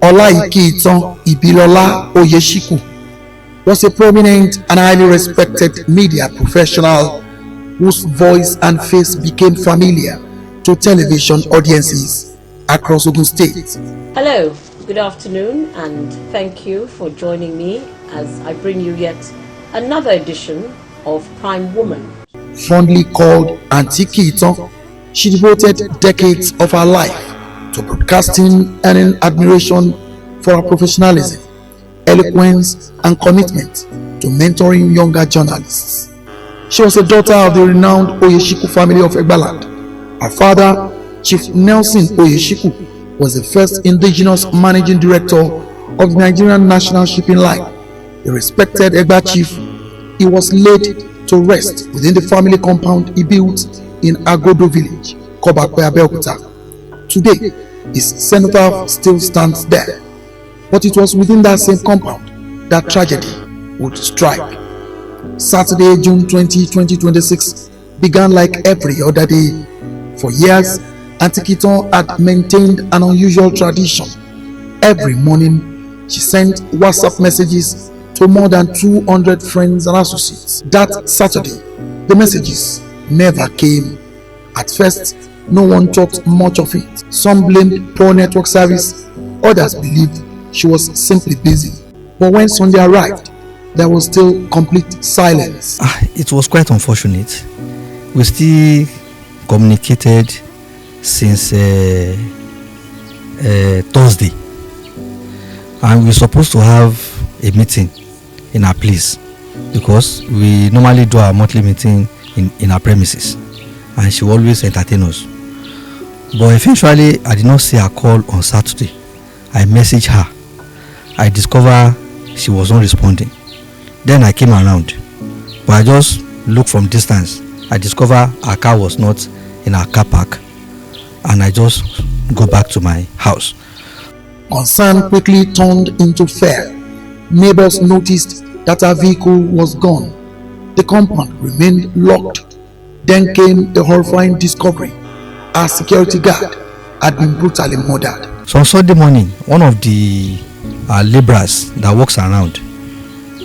Oiku Ibilola Oyeshiku was a prominent and highly respected media professional whose voice and face became familiar to television audiences across Ogun State. Hello, good afternoon, and thank you for joining me as I bring you yet another edition of Prime Woman. Fondly called Auntie Kiiton, she devoted decades of her life to broadcasting, earning admiration for her professionalism, eloquence, and commitment to mentoring younger journalists. She was a daughter of the renowned Oyeshiku family of Egbaland. Her father, Chief Nelson Oyeshiku, was the first indigenous managing director of the Nigerian National Shipping Line. The respected Egba chief, he was laid to rest within the family compound he built in Agodo village, Kobakwe, Abeokuta. Today, his cenotaph still stands there, but it was within that same compound that tragedy would strike. Saturday, June 20, 2026 began like every other day. For years, Auntie Kiiton had maintained an unusual tradition. Every morning, she sent WhatsApp messages to more than 200 friends and associates. That Saturday, the messages never came. At first, no one thought much of it. Some blamed poor network service, others believed she was simply busy. But when Sunday arrived, there was still complete silence. It was quite unfortunate. We still communicated since Thursday, and we were supposed to have a meeting in our place because we normally do our monthly meeting in our premises, and she always entertain us. But eventually, I did not see her call on Saturday. I messaged her. I discovered she was not responding. Then I came around, but I just looked from distance. I discovered her car was not in our car park, and I just go back to my house. Concern quickly turned into fear. Neighbors noticed that her vehicle was gone. The compound remained locked. Then came the horrifying discovery: our security guard had been brutally murdered. So on Sunday morning, one of the laborers that walks around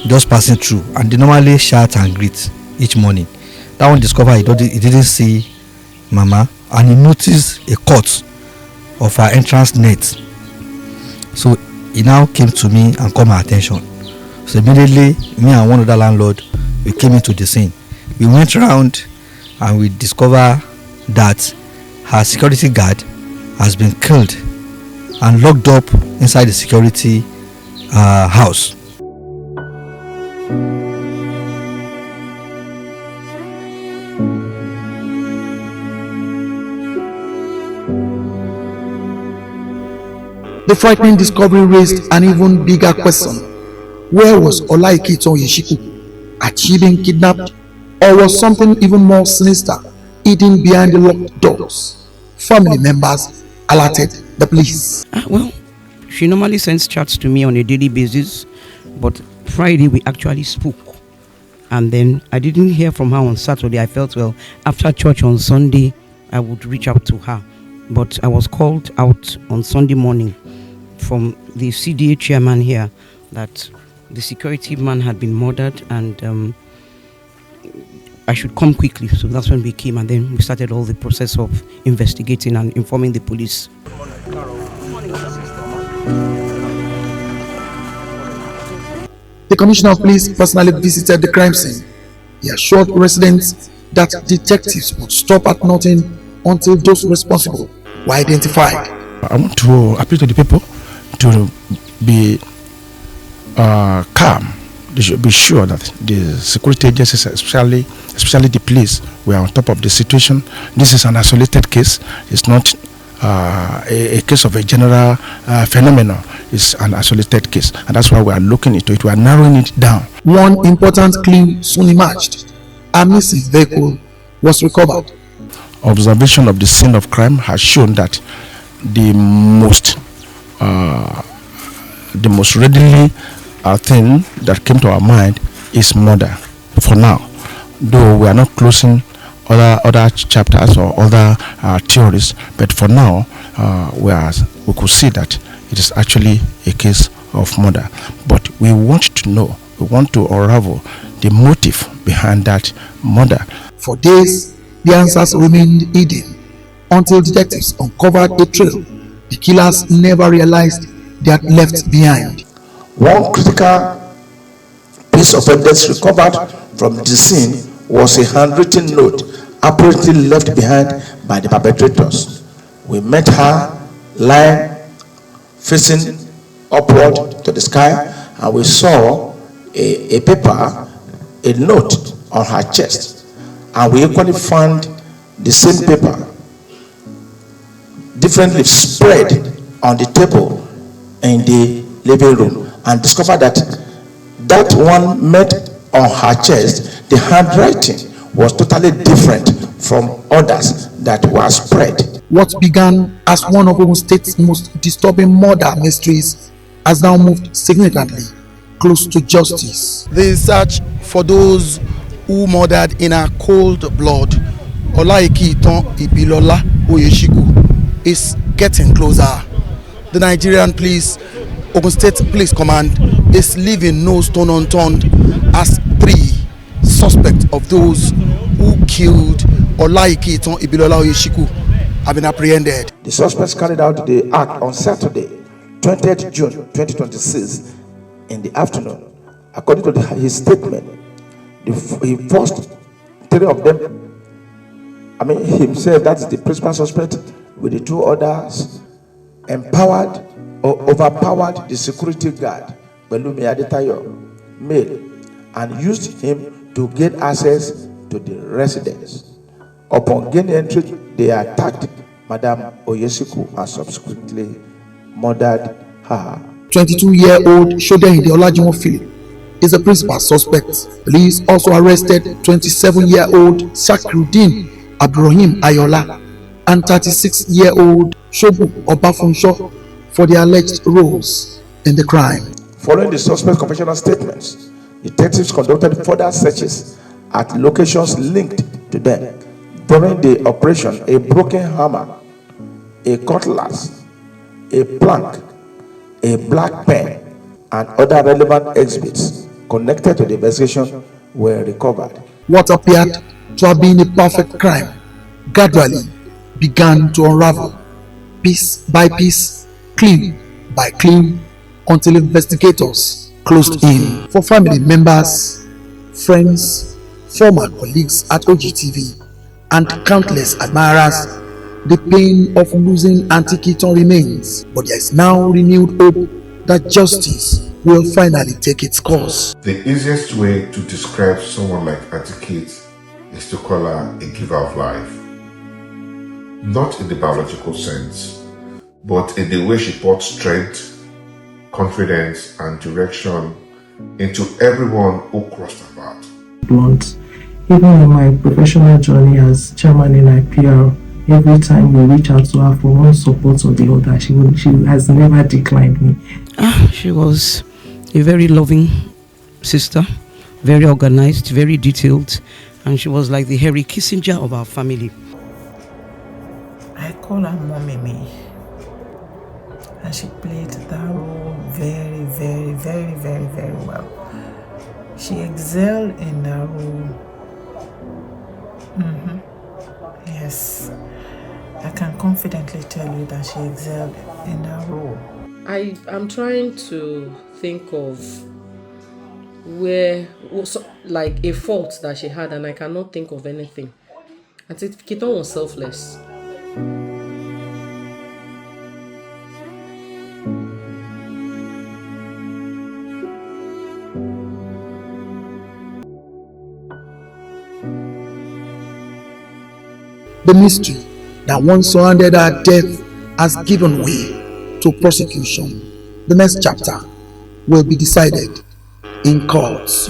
just passing through, and they normally shout and greet each morning. That one discovered he didn't see Mama, and he noticed a cut of her entrance net. So he now came to me and called my attention. So immediately, me and one other landlord, we came into the scene. We went around and we discovered that her security guard has been killed and locked up inside the security house. The frightening discovery raised an even bigger question. Where was Oiku Oyeshiku? Achieving kidnapped? Or was something even more sinister hidden behind the locked doors? Family members alerted the police. Well, she normally sends chats to me on a daily basis, but Friday we actually spoke. And then I didn't hear from her on Saturday. I felt, well, after church on Sunday, I would reach out to her. But I was called out on Sunday morning from the CDA chairman here that the security man had been murdered and I should come quickly. So that's when we came, and then we started all the process of investigating and informing the police. The Commissioner of Police personally visited the crime scene. He assured residents that detectives would stop at nothing until those responsible were identified. I want to appeal to the people to be calm. They should be sure that the security agencies, especially the police, were on top of the situation. This is an isolated case. It's not a case of a general phenomenon. It's an isolated case, and that's why we are looking into it. We are narrowing it down. One important clue soon emerged. A missing vehicle was recovered. Observation of the scene of crime has shown that the most readily thing that came to our mind is murder. For now, though we are not closing other chapters or other theories, but for now we could see that it is actually a case of murder. But we want to know, we want to unravel the motive behind that murder. For days, the answers remained hidden until detectives uncovered a trail the killers never realized they had left behind. One critical piece of evidence recovered from the scene was a handwritten note apparently left behind by the perpetrators. We met her lying facing upward to the sky, and we saw a paper, a note on her chest, and we equally found the same paper differently spread on the table in the living room, and discovered that one met on her chest, the handwriting was totally different from others that were spread. What began as one of Ogun State's most disturbing murder mysteries has now moved significantly close to justice. The search for those who murdered in a cold blood Olaikitan Ibilola Oyeshiku is getting closer. The Nigerian police, Ogun State Police Command, is leaving no stone unturned as 3 suspects of those who killed Olaikitan Ibilola Oyeshiku have been apprehended. The suspects carried out the act on Saturday, 20th June 2026 in the afternoon. According to his statement, the first 3 of them, himself, that's the principal suspect, with the 2 others, empowered or overpowered the security guard, Belumi Adetayo, male, and used him to gain access to the residence. Upon gaining entry, they attacked Madam Oyesiku and subsequently murdered her. 22-year-old Shodehinde Olajuwon Philip is the principal suspect. Police also arrested 27-year-old Sakrudeen Abdurrahim Iola and 36-year-old Shobu Obafunsho for their alleged roles in the crime. Following the suspect's confessional statements, detectives conducted further searches at locations linked to them. During the operation, a broken hammer, a cutlass, a plank, a black pen, and other relevant exhibits connected to the investigation were recovered. What appeared to have been a perfect crime gradually began to unravel, piece by piece, clue by clue, until investigators closed in. For family members, friends, former colleagues at OGTV, and countless admirers, the pain of losing Auntie Keaton remains, but there is now renewed hope that justice will finally take its course. The easiest way to describe someone like Auntie Kate is to call her a giver of life. Not in the biological sense, but in the way she poured strength, confidence, and direction into everyone who crossed her path. Blunt. Even in my professional journey as chairman in IPR, every time we reach out to her for one support or the other, she has never declined me. She was a very loving sister, very organized, very detailed, and she was like the Henry Kissinger of our family. I call her Mommy Me, and she played that role very, very, very, very, very well. She excelled in that role. Yes, I can confidently tell you that she excelled in that role. I am trying to think of like a fault that she had, and I cannot think of anything. I think Keaton was selfless. The mystery that once surrounded her death has given way to prosecution. The next chapter will be decided in courts.